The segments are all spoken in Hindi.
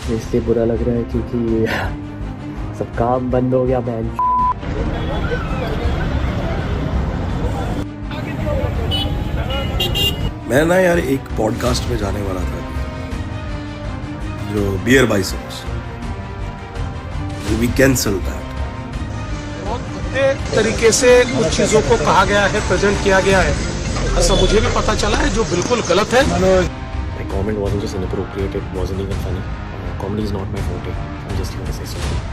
इसलिए बुरा लग रहा है क्योंकि सब काम बंद हो गया बहन। मैं ना यार एक पॉडकास्ट में जाने वाला था जो BeerBiceps, we cancel that. बहुत भद्दे तरीके से कुछ चीजों को कहा गया है, प्रेजेंट किया गया है, ऐसा मुझे भी पता चला है, जो बिल्कुल गलत है। My comment wasn't just inappropriate, it wasn't even funny. Comedy is not my forte. I'm just here to say something.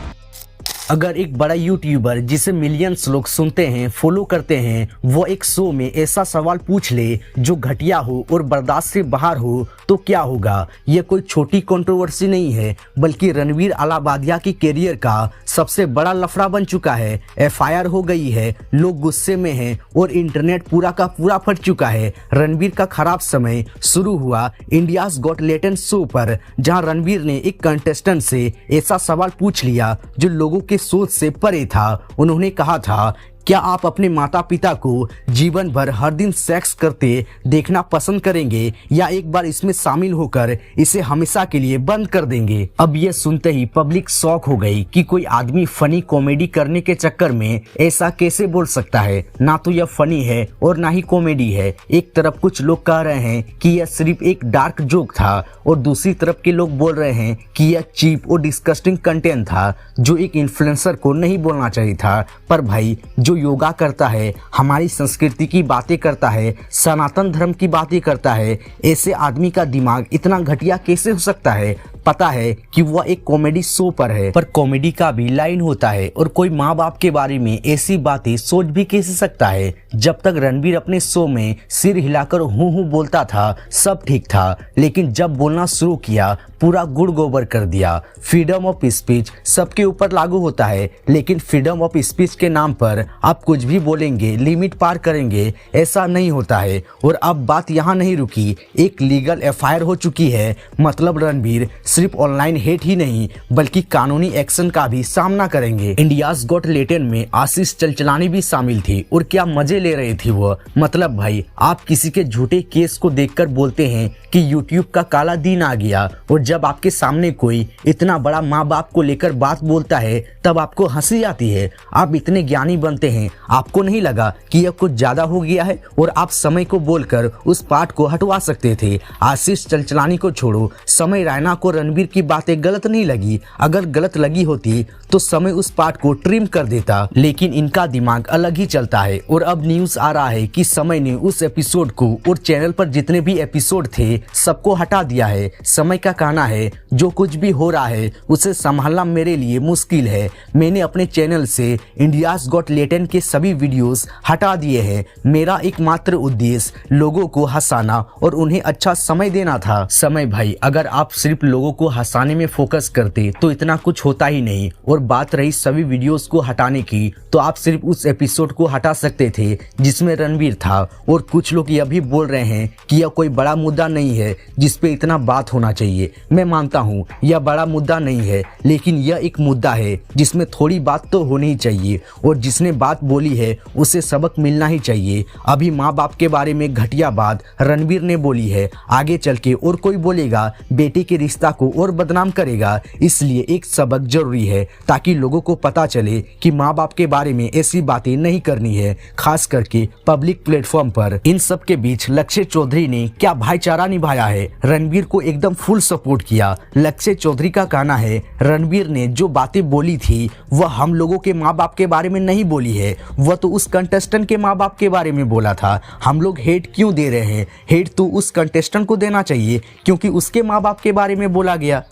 अगर एक बड़ा यूट्यूबर जिसे मिलियंस लोग सुनते हैं, फॉलो करते हैं, वो एक शो में ऐसा सवाल पूछ ले जो घटिया हो और बर्दाश्त से बाहर हो तो क्या होगा। यह कोई छोटी कंट्रोवर्सी नहीं है, बल्कि रणवीर अलाहाबादिया की कैरियर का सबसे बड़ा लफड़ा बन चुका है। एफआईआर हो गई है, लोग गुस्से में हैं और इंटरनेट पूरा का पूरा फट चुका है। रणवीर का खराब समय शुरू हुआ इंडियाज गॉट टैलेंट शो पर, जहां रणवीर ने एक कंटेस्टेंट से ऐसा सवाल पूछ लिया जो लोगों के सोच से परे था। उन्होंने कहा था, क्या आप अपने माता पिता को जीवन भर हर दिन सेक्स करते देखना पसंद करेंगे या एक बार इसमें शामिल होकर इसे हमेशा के लिए बंद कर देंगे। अब यह सुनते ही पब्लिक शॉक हो गई कि कोई आदमी फनी कॉमेडी करने के चक्कर में ऐसा कैसे बोल सकता है। ना तो यह फनी है और ना ही कॉमेडी है। एक तरफ कुछ लोग कह रहे हैं कि यह सिर्फ एक डार्क जोक था और दूसरी तरफ के लोग बोल रहे हैं कि यह चीप और डिस्कस्टिंग कंटेंट था जो एक इन्फ्लुएंसर को नहीं बोलना चाहिए था। पर भाई, जो योगा करता है, हमारी संस्कृति की बातें करता है, सनातन धर्म की बातें करता है, ऐसे आदमी का दिमाग इतना घटिया कैसे हो सकता है। पता है कि वह एक कॉमेडी शो पर है, पर कॉमेडी का भी लाइन होता है और कोई माँ बाप के बारे में ऐसी बातें सोच भी कैसे सकता है। जब तक रणवीर अपने शो में सिर हिलाकर हूँ हूँ बोलता था सब ठीक था, लेकिन जब बोलना शुरू किया पूरा गुड़ गोबर कर दिया। फ्रीडम ऑफ स्पीच सबके ऊपर लागू होता है, लेकिन फ्रीडम ऑफ स्पीच के नाम पर आप कुछ भी बोलेंगे, लिमिट पार करेंगे, ऐसा नहीं होता है। और अब बात यहाँ नहीं रुकी, एक लीगल एफआईआर हो चुकी है। मतलब रणवीर सिर्फ ऑनलाइन हेट ही नहीं बल्कि कानूनी एक्शन का भी सामना करेंगे। इंडियाज गॉट टैलेंट में आशीष चलचलानी भी शामिल थी और क्या मजे ले रही थी वो। मतलब भाई, आप किसी के झूठे केस को देखकर बोलते हैं कि यूट्यूब का काला दिन आ गया, और जब आपके सामने कोई इतना बड़ा माँ बाप को लेकर बात बोलता है तब आपको हंसी आती है। आप इतने ज्ञानी बनते हैं, आपको नहीं लगा कि यह कुछ ज्यादा हो गया है और आप समय को बोलकर उस पार्ट को हटवा सकते थे। आशीष चलचलानी को छोड़ो, समय रैना को रणवीर की बातें गलत नहीं लगी। अगर गलत लगी होती तो समय उस पार्ट को ट्रिम कर देता, लेकिन इनका दिमाग अलग ही चलता है। और अब न्यूज आ रहा है कि समय ने उस एपिसोड को और चैनल पर जितने भी एपिसोड थे सबको हटा दिया है। समय का कहना है जो कुछ भी हो रहा है उसे संभालना मेरे लिए मुश्किल है। मैंने अपने चैनल से इंडियाज गॉट टैलेंट के सभी वीडियोस हटा दिए हैं। मेरा एकमात्र उद्देश्य लोगों को हंसाना और उन्हें अच्छा समय देना था। समय भाई, अगर आप सिर्फ लोगों को हंसाने में फोकस करते तो इतना कुछ होता ही नहीं। और बात रही सभी वीडियोस को हटाने की, तो आप सिर्फ उस एपिसोड को हटा सकते थे जिसमें रणवीर था। और कुछ लोग यह भी बोल रहे हैं कि यह कोई बड़ा मुद्दा नहीं है जिसपे इतना बात होना चाहिए। मैं मानता हूँ यह बड़ा मुद्दा नहीं है, लेकिन यह एक मुद्दा है जिसमें थोड़ी बात तो होनी ही चाहिए, और जिसने बात बोली है उसे सबक मिलना ही चाहिए। अभी माँ बाप के बारे में घटिया बात रणवीर ने बोली है, आगे चल के और कोई बोलेगा बेटे के रिश्ता को और बदनाम करेगा। इसलिए एक सबक जरूरी है ताकि लोगों को पता चले कि माँ बाप के बारे में ऐसी बातें नहीं करनी है, खास करके पब्लिक प्लेटफॉर्म पर। इन सब के बीच लक्ष्य चौधरी ने क्या भाईचारा निभाया है, रणवीर को एकदम फुल सपोर्ट किया। लक्ष्य चौधरी का कहना है रणवीर ने जो बातें बोली थी वह हम लोगों के माँ बाप के बारे में नहीं बोली है, वह तो उस कंटेस्टेंट के माँ बाप के बारे में बोला था। हम लोग हेट क्यों दे रहे हैं? हेट तो उस कंटेस्टेंट को देना चाहिए क्योंकि उसके माँ बाप के बारे में बोला गया।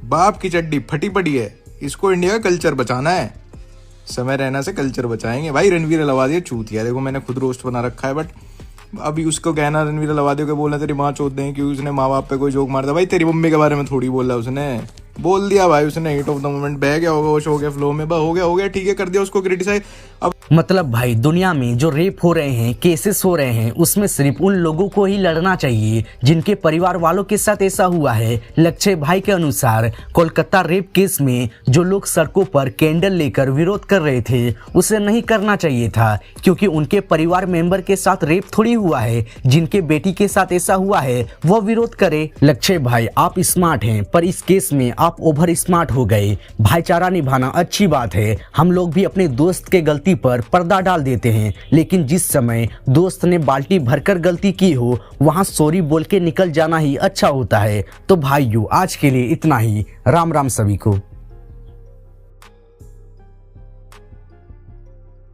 बाप की चड्डी फटी पड़ी है, इसको इंडिया का कल्चर बचाना है। समय रहना से कल्चर बचाएंगे भाई। रणवीर अलाहाबादिया चूतिया, देखो मैंने खुद रोस्ट बना रखा है, बट अभी उसको कहना रणवीर अलाहाबादिया को बोलना तेरी माँ चोद दें क्योंकि उसने माँ बाप पे कोई जोक मार दिया। भाई तेरी मम्मी के बारे में थोड़ी बोला, उसने बोल दिया भाई, उसने हिट ऑफ द मोमेंट बह गया होगा, वो हो गया फ्लो में, हो गया ठीक है, कर दिया उसको क्रिटिसाइज। अब मतलब भाई दुनिया में जो रेप हो रहे हैं, केसेस हो रहे हैं, उसमें सिर्फ उन लोगों को ही लड़ना चाहिए जिनके परिवार वालों के साथ ऐसा हुआ है। लक्ष्य भाई के अनुसार कोलकाता रेप केस में जो लोग सड़कों पर कैंडल लेकर विरोध कर रहे थे उसे नहीं करना चाहिए था, क्योंकि उनके परिवार मेंबर के साथ रेप थोड़ी हुआ है। जिनके बेटी के साथ ऐसा हुआ है वो विरोध करे। लक्ष्य भाई आप स्मार्ट हैं, पर इस केस में आप ओवर स्मार्ट हो गए। भाईचारा निभाना अच्छी बात है, हम लोग भी अपने दोस्त के गलती पर पर्दा डाल देते हैं, लेकिन जिस समय दोस्त ने बाल्टी भरकर गलती की हो वहां सॉरी बोल के निकल जाना ही अच्छा होता है। तो भाइयों आज के लिए इतना ही। राम राम सभी को।